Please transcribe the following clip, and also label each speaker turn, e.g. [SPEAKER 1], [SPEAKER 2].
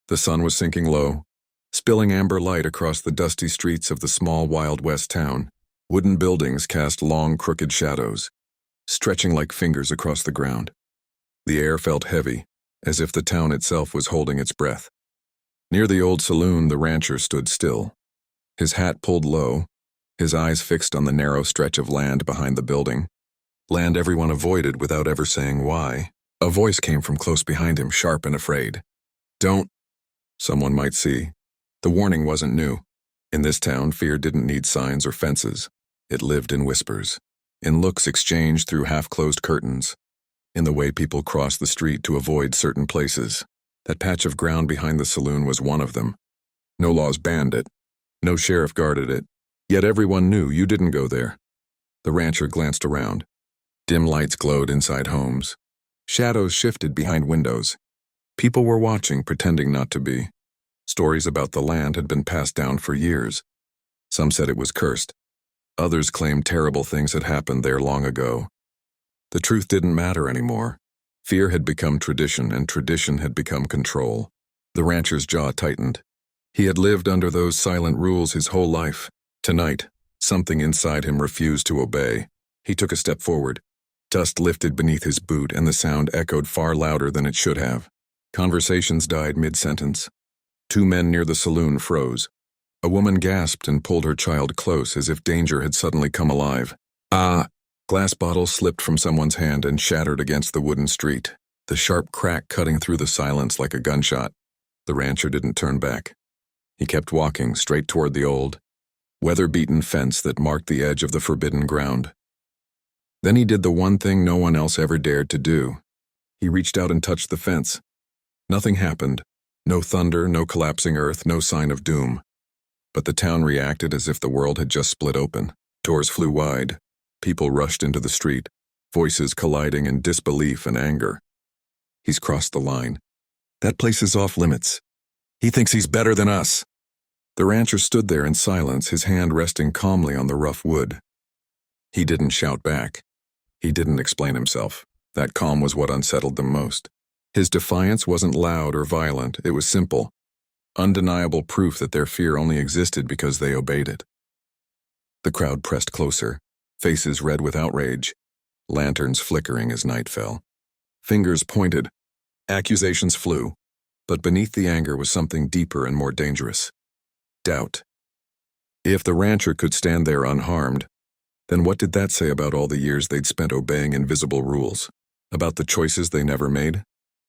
[SPEAKER 1] The sun was sinking low, spilling amber light across the dusty streets of the small Wild West town. Wooden buildings cast long, crooked shadows, stretching like fingers across the ground. The air felt heavy, as if the town itself was holding its breath. Near the old saloon, the rancher stood still, his hat pulled low, his eyes fixed on the narrow stretch of land behind the building. Land everyone avoided without ever saying why. A voice came from close behind him, sharp and afraid. "Don't." Someone might see. The warning wasn't new. In this town, fear didn't need signs or fences. It lived in whispers, in looks exchanged through half-closed curtains, in the way people crossed the street to avoid certain places. That patch of ground behind the saloon was one of them. No laws banned it. No sheriff guarded it. Yet everyone knew you didn't go there. The rancher glanced around. Dim lights glowed inside homes. Shadows shifted behind windows. People were watching, pretending not to be. Stories about the land had been passed down for years. Some said it was cursed. Others claimed terrible things had happened there long ago. The truth didn't matter anymore. Fear had become tradition, and tradition had become control. The rancher's jaw tightened. He had lived under those silent rules his whole life. Tonight, something inside him refused to obey. He took a step forward. Dust lifted beneath his boot, and the sound echoed far louder than it should have. Conversations died mid-sentence. Two men near the saloon froze. A woman gasped and pulled her child close, as if danger had suddenly come alive. "Ah!" Glass bottles slipped from someone's hand and shattered against the wooden street, the sharp crack cutting through the silence like a gunshot. The rancher didn't turn back. He kept walking straight toward the old, weather-beaten fence that marked the edge of the forbidden ground. Then he did the one thing no one else ever dared to do. He reached out and touched the fence. Nothing happened. No thunder, no collapsing earth, no sign of doom. But the town reacted as if the world had just split open. Doors flew wide. People rushed into the street, voices colliding in disbelief and anger. "He's crossed the line. That place is off limits. He thinks he's better than us." The rancher stood there in silence, his hand resting calmly on the rough wood. He didn't shout back. He didn't explain himself. That calm was what unsettled them most. His defiance wasn't loud or violent, it was simple. Undeniable proof that their fear only existed because they obeyed it. The crowd pressed closer, faces red with outrage, lanterns flickering as night fell. Fingers pointed, accusations flew, but beneath the anger was something deeper and more dangerous. Doubt. If the rancher could stand there unharmed, then what did that say about all the years they'd spent obeying invisible rules? About the choices they never made?